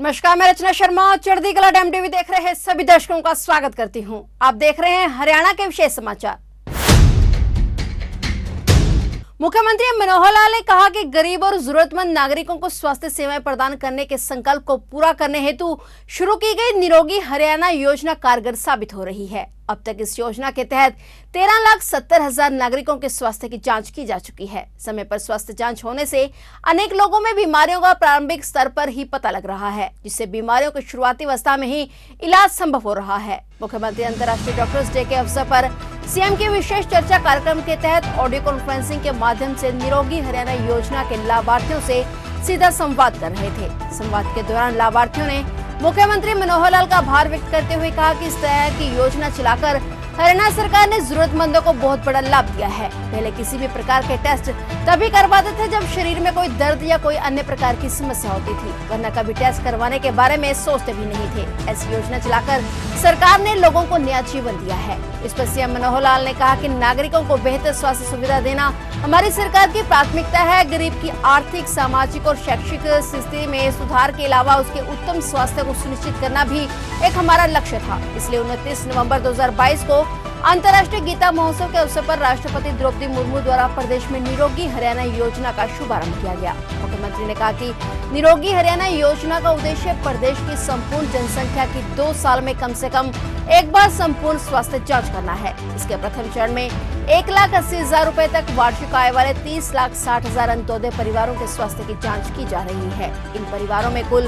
नमस्कार, मैं रचना शर्मा। चढ़ती कला टाइम टीवी देख रहे हैं सभी दर्शकों का स्वागत करती हूं। आप देख रहे हैं हरियाणा के विशेष समाचार। मुख्यमंत्री मनोहर लाल ने कहा कि गरीब और जरूरतमंद नागरिकों को स्वास्थ्य सेवाएं प्रदान करने के संकल्प को पूरा करने हेतु शुरू की गई निरोगी हरियाणा योजना कारगर साबित हो रही है। अब तक इस योजना के तहत 13,70,000 नागरिकों के स्वास्थ्य की जांच की जा चुकी है। समय पर स्वास्थ्य जांच होने से अनेक लोगों में बीमारियों का प्रारंभिक स्तर पर ही पता लग रहा है, जिससे बीमारियों की शुरुआती अवस्था में ही इलाज संभव हो रहा है। मुख्यमंत्री अंतर्राष्ट्रीय डॉक्टर्स डे के अवसर पर सीएम की विशेष चर्चा कार्यक्रम के तहत ऑडियो कॉन्फ्रेंसिंग के माध्यम से निरोगी हरियाणा योजना के लाभार्थियों से सीधा संवाद कर रहे थे। संवाद के दौरान लाभार्थियों ने मुख्यमंत्री मनोहर लाल का आभार व्यक्त करते हुए कहा कि इस तरह की योजना चलाकर हरियाणा सरकार ने जरूरतमंदों को बहुत बड़ा लाभ दिया है। पहले किसी भी प्रकार के टेस्ट तभी करवाते थे जब शरीर में कोई दर्द या कोई अन्य प्रकार की समस्या होती थी, वरना कभी टेस्ट करवाने के बारे में सोचते भी नहीं थे। ऐसी योजना चलाकर सरकार ने लोगों को नया जीवन दिया है। इस पर सीएम मनोहर लाल ने कहा कि नागरिकों को बेहतर स्वास्थ्य सुविधा देना हमारी सरकार की प्राथमिकता है। गरीब की आर्थिक, सामाजिक और शैक्षिक स्थिति में सुधार के अलावा उसके उत्तम स्वास्थ्य को सुनिश्चित करना भी एक हमारा लक्ष्य था। इसलिए 29 नवंबर 2022 को अंतर्राष्ट्रीय गीता महोत्सव के अवसर पर राष्ट्रपति द्रौपदी मुर्मू द्वारा प्रदेश में निरोगी हरियाणा योजना का शुभारंभ किया गया। मुख्यमंत्री ने कहा कि निरोगी हरियाणा योजना का उद्देश्य प्रदेश की संपूर्ण जनसंख्या की 2 साल में कम से कम एक बार संपूर्ण स्वास्थ्य जांच करना है। इसके प्रथम चरण में 1,80,000 रुपए तक वार्षिक आय वाले 30,60,000 अंत्योदय परिवारों के स्वास्थ्य की जांच की जा रही है। इन परिवारों में कुल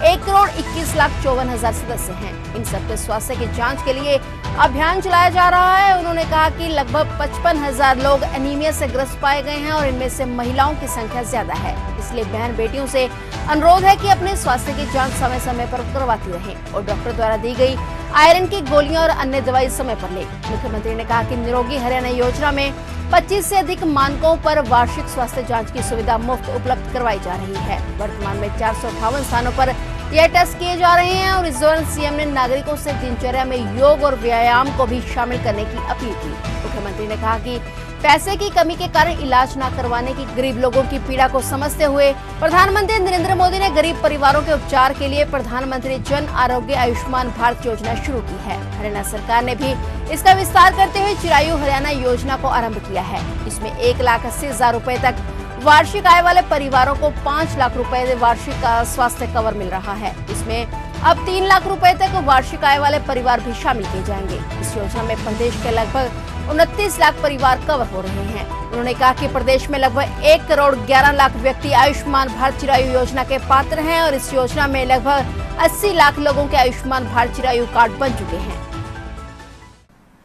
1,21,54,000 सदस्य हैं। इन सबके स्वास्थ्य की जांच के लिए अभियान चलाया जा रहा है। उन्होंने कहा कि लगभग 55,000 लोग एनीमिया से ग्रस्त पाए गए हैं और इनमें से महिलाओं की संख्या ज्यादा है। इसलिए बहन बेटियों से अनुरोध है कि अपने स्वास्थ्य की जांच समय समय पर करवाती रहें और डॉक्टर द्वारा दी गई आयरन की गोलियां और अन्य दवाई समय पर लें। मुख्यमंत्री ने कहा कि निरोगी हरियाणा योजना में 25 से अधिक मानकों पर वार्षिक स्वास्थ्य जांच की सुविधा मुफ्त उपलब्ध करवाई जा रही है। वर्तमान में 458 स्थानों पर यह टेस्ट किए जा रहे हैं और इस दौरान सीएम ने नागरिकों से दिनचर्या में योग और व्यायाम को भी शामिल करने की अपील की। मुख्यमंत्री ने कहा कि पैसे की कमी के कारण इलाज न करवाने की गरीब लोगों की पीड़ा को समझते हुए प्रधानमंत्री नरेंद्र मोदी ने गरीब परिवारों के उपचार के लिए प्रधानमंत्री जन आरोग्य आयुष्मान भारत योजना शुरू की है। हरियाणा सरकार ने भी इसका विस्तार करते हुए चिरायु हरियाणा योजना को आरंभ किया है। इसमें 1,80,000 रुपए तक वार्षिक आय वाले परिवारों को 5 लाख रुपए वार्षिक स्वास्थ्य कवर मिल रहा है। इसमें अब 3 लाख रुपए तक वार्षिक आय वाले परिवार भी शामिल किए जाएंगे। इस योजना में प्रदेश के लगभग 29 लाख परिवार कवर हो रहे हैं। उन्होंने कहा कि प्रदेश में लगभग 1,11,00,000 व्यक्ति आयुष्मान भारत चिरायु योजना के पात्र हैं और इस योजना में लगभग 80 लाख लोगों के आयुष्मान भारत चिरायु कार्ड बन चुके हैं।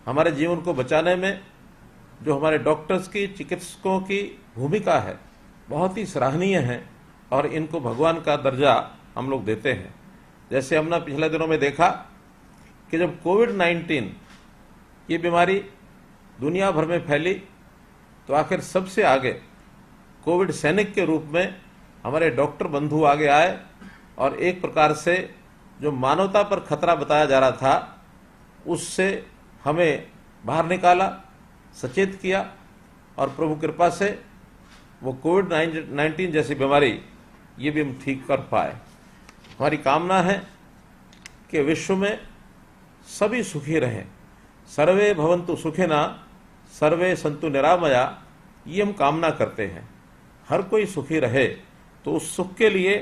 हमारे जीवन को बचाने में जो हमारे डॉक्टर्स की, चिकित्सकों की भूमिका है, बहुत ही सराहनीय है और इनको भगवान का दर्जा हम लोग देते हैं। जैसे हमने पिछले दिनों में देखा कि जब कोविड-19 ये बीमारी दुनिया भर में फैली तो आखिर सबसे आगे कोविड सैनिक के रूप में हमारे डॉक्टर बंधु आगे आए और एक प्रकार से जो मानवता पर खतरा बताया जा रहा था उससे हमें बाहर निकाला, सचेत किया और प्रभु कृपा से वो कोविड-19 जैसी बीमारी ये भी हम ठीक कर पाए। हमारी कामना है कि विश्व में सभी सुखी रहें। सर्वे भवन्तु सुखिना सर्वे सन्तु निरामया, ये हम कामना करते हैं। हर कोई सुखी रहे तो उस सुख के लिए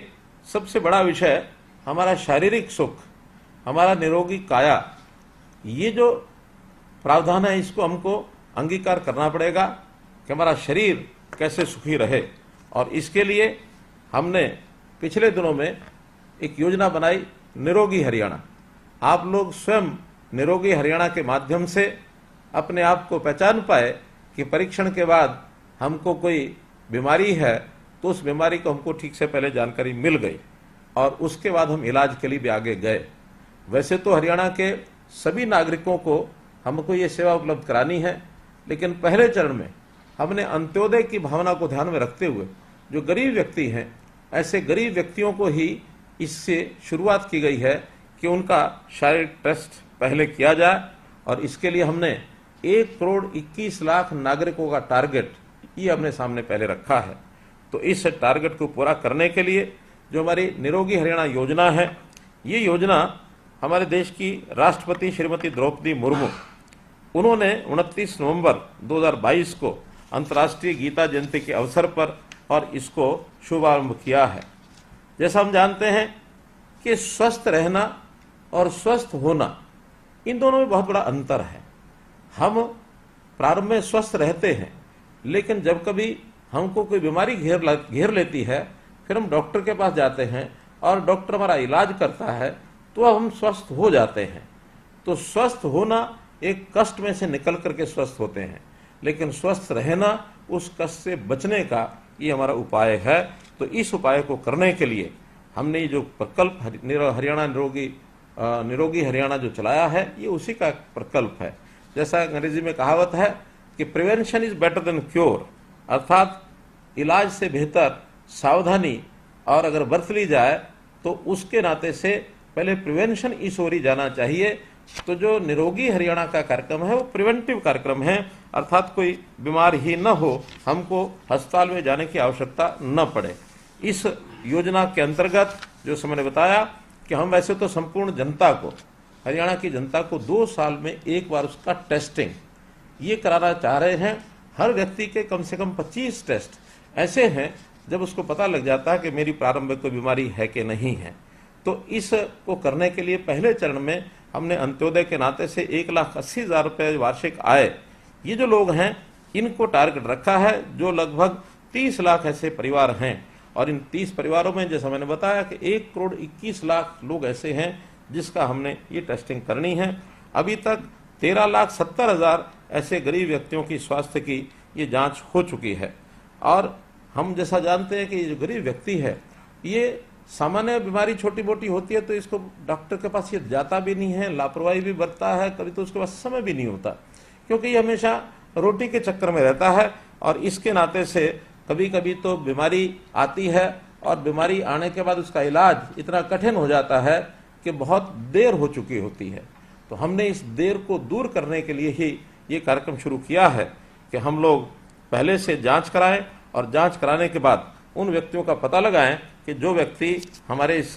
सबसे बड़ा विषय हमारा शारीरिक सुख, हमारा निरोगी काया, ये जो प्रावधान है इसको हमको अंगीकार करना पड़ेगा कि हमारा शरीर कैसे सुखी रहे। और इसके लिए हमने पिछले दिनों में एक योजना बनाई, निरोगी हरियाणा। आप लोग स्वयं निरोगी हरियाणा के माध्यम से अपने आप को पहचान पाए कि परीक्षण के बाद हमको कोई बीमारी है तो उस बीमारी को हमको ठीक से पहले जानकारी मिल गई और उसके बाद हम इलाज के लिए भी आगे गए। वैसे तो हरियाणा के सभी नागरिकों को हमको ये सेवा उपलब्ध करानी है, लेकिन पहले चरण में हमने अंत्योदय की भावना को ध्यान में रखते हुए जो गरीब व्यक्ति हैं, ऐसे गरीब व्यक्तियों को ही इससे शुरुआत की गई है कि उनका शारीरिक टेस्ट पहले किया जाए और इसके लिए हमने 1,21,00,000 नागरिकों का टारगेट ये हमने सामने पहले रखा है। तो इस टारगेट को पूरा करने के लिए जो हमारी निरोगी हरियाणा योजना है, ये योजना हमारे देश की राष्ट्रपति श्रीमती द्रौपदी मुर्मू, उन्होंने 29 नवंबर 2022 को अंतर्राष्ट्रीय गीता जयंती के अवसर पर और इसको शुभारंभ किया है। जैसा हम जानते हैं कि स्वस्थ रहना और स्वस्थ होना, इन दोनों में बहुत बड़ा अंतर है। हम प्रारंभ में स्वस्थ रहते हैं, लेकिन जब कभी हमको कोई बीमारी घेर लेती है, फिर हम डॉक्टर के पास जाते हैं और डॉक्टर हमारा इलाज करता है, तो अब हम स्वस्थ हो जाते हैं। तो स्वस्थ होना एक कष्ट में से निकल करके स्वस्थ होते हैं, लेकिन स्वस्थ रहना, उस कष्ट से बचने का ये हमारा उपाय है। तो इस उपाय को करने के लिए हमने ये जो प्रकल्प हरियाणा निरोगी हरियाणा जो चलाया है, ये उसी का प्रकल्प है। जैसा अंग्रेजी में कहावत है कि prevention is better than cure, अर्थात इलाज से बेहतर सावधानी और अगर बरत ली जाए तो उसके नाते से पहले प्रिवेंशन इस ओर ही जाना चाहिए। तो जो निरोगी हरियाणा का कार्यक्रम है वो प्रिवेंटिव कार्यक्रम है, अर्थात कोई बीमार ही न हो, हमको अस्पताल में जाने की आवश्यकता न पड़े। इस योजना के अंतर्गत जो मैंने बताया कि हम वैसे तो संपूर्ण जनता को, हरियाणा की जनता को 2 साल में एक बार उसका टेस्टिंग ये कराना चाह रहे हैं। हर व्यक्ति के कम से कम 25 टेस्ट ऐसे हैं जब उसको पता लग जाता है कि मेरी प्रारंभिक कोई बीमारी है कि नहीं है। तो इसको करने के लिए पहले चरण में हमने अंत्योदय के नाते से 1,80,000 रुपये वार्षिक आय, ये जो लोग हैं इनको टारगेट रखा है, जो लगभग 30 लाख ऐसे परिवार हैं। और इन 30 परिवारों में जैसा मैंने बताया कि 1,21,00,000 लोग ऐसे हैं जिसका हमने ये टेस्टिंग करनी है। अभी तक 13,70,000 ऐसे गरीब व्यक्तियों की स्वास्थ्य की ये जांच हो चुकी है। और हम जैसा जानते हैं कि ये जो गरीब व्यक्ति है, ये सामान्य बीमारी छोटी मोटी होती है तो इसको डॉक्टर के पास ये जाता भी नहीं है, लापरवाही भी बरतता है, कभी तो उसके पास समय भी नहीं होता, क्योंकि ये हमेशा रोटी के चक्कर में रहता है। और इसके नाते से कभी कभी तो बीमारी आती है और बीमारी आने के बाद उसका इलाज इतना कठिन हो जाता है कि बहुत देर हो चुकी होती है। तो हमने इस देर को दूर करने के लिए ही ये कार्यक्रम शुरू किया है कि हम लोग पहले से जांच कराएं और जांच कराने के बाद उन व्यक्तियों का पता लगाएं कि जो व्यक्ति हमारे इस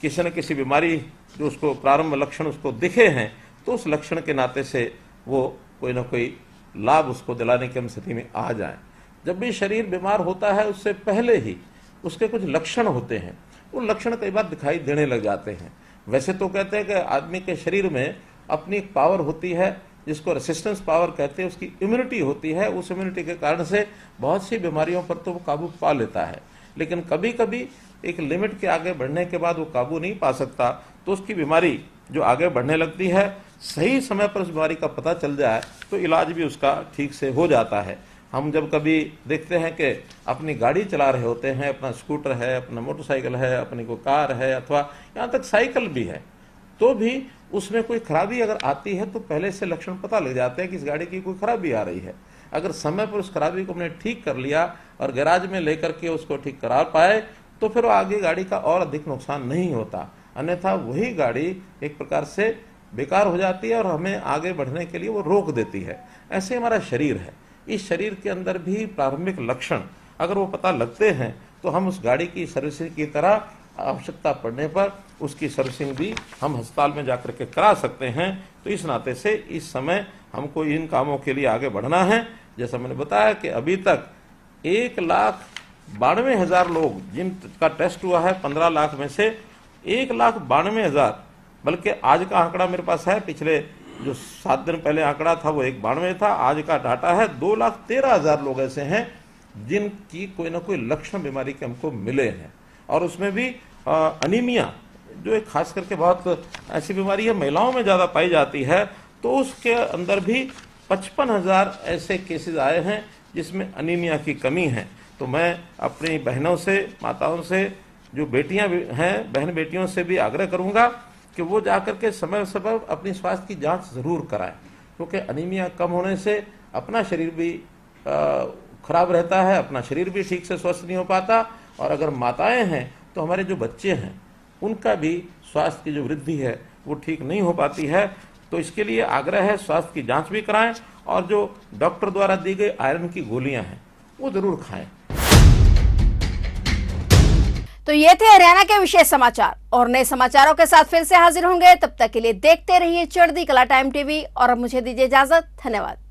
किसी न किसी बीमारी जो उसको प्रारंभ लक्षण उसको दिखे हैं, तो उस लक्षण के नाते से वो कोई ना कोई लाभ उसको दिलाने की हम स्थिति में आ जाएं। जब भी शरीर बीमार होता है उससे पहले ही उसके कुछ लक्षण होते हैं, वो लक्षण कई बार दिखाई देने लग जाते हैं। वैसे तो कहते हैं कि आदमी के शरीर में अपनी एक पावर होती है जिसको रेसिस्टेंस पावर कहते हैं, उसकी इम्यूनिटी होती है। उस इम्यूनिटी के कारण से बहुत सी बीमारियों पर तो वो काबू पा लेता है, लेकिन कभी कभी एक लिमिट के आगे बढ़ने के बाद वो काबू नहीं पा सकता, तो उसकी बीमारी जो आगे बढ़ने लगती है, सही समय पर उस बीमारी का पता चल जाए तो इलाज भी उसका ठीक से हो जाता है। हम जब कभी देखते हैं कि अपनी गाड़ी चला रहे होते हैं, अपना स्कूटर है, अपना मोटरसाइकिल है, अपनी कोई कार है, अथवा यहाँ तक साइकिल भी है, तो भी उसमें कोई खराबी अगर आती है तो पहले से लक्षण पता लग जाते हैं कि इस गाड़ी की कोई खराबी आ रही है। अगर समय पर उस खराबी को हमने ठीक कर लिया और गैराज में लेकर के उसको ठीक करा पाए तो फिर आगे गाड़ी का और अधिक नुकसान नहीं होता, अन्यथा वही गाड़ी एक प्रकार से बेकार हो जाती है और हमें आगे बढ़ने के लिए वो रोक देती है। ऐसे हमारा शरीर है, इस शरीर के अंदर भी प्रारंभिक लक्षण अगर वो पता लगते हैं तो हम उस गाड़ी की सर्विसिंग की तरह आवश्यकता पड़ने पर उसकी सर्विसिंग भी हम अस्पताल में जाकर के करा सकते हैं। तो इस नाते से इस समय हमको इन कामों के लिए आगे बढ़ना है। जैसा मैंने बताया कि अभी तक 1,92,000 लोग जिनका टेस्ट हुआ है, 15 लाख में से 1,92,000, बल्कि आज का आंकड़ा मेरे पास है, पिछले जो 7 दिन पहले आंकड़ा था वो 1,92 था, आज का डाटा है 2,13,000 लोग ऐसे हैं जिनकी कोई ना कोई लक्षण बीमारी के हमको मिले हैं। और उसमें भी अनीमिया जो एक खास करके बहुत ऐसी बीमारी है, महिलाओं में ज़्यादा पाई जाती है, तो उसके अंदर भी 55,000 ऐसे केसेस आए हैं जिसमें अनीमिया की कमी है। तो मैं अपनी बहनों से, माताओं से, जो बेटियां हैं, बहन बेटियों से भी आग्रह करूंगा कि वो जाकर के समय समय अपनी स्वास्थ्य की जांच जरूर कराएं, क्योंकि अनीमिया कम होने से अपना शरीर भी खराब रहता है, अपना शरीर भी ठीक से स्वस्थ नहीं हो पाता। और अगर माताएं हैं तो हमारे जो बच्चे हैं उनका भी स्वास्थ्य की जो वृद्धि है वो ठीक नहीं हो पाती है। तो इसके लिए आग्रह है स्वास्थ्य की जांच भी कराएं और जो डॉक्टर द्वारा दी गई आयरन की गोलियां हैं वो जरूर खाएं। तो ये थे हरियाणा के विशेष समाचार और नए समाचारों के साथ फिर से हाजिर होंगे। तब तक के लिए देखते रहिए चढ़ती कला टाइम टीवी और अब मुझे दीजिए इजाजत। धन्यवाद।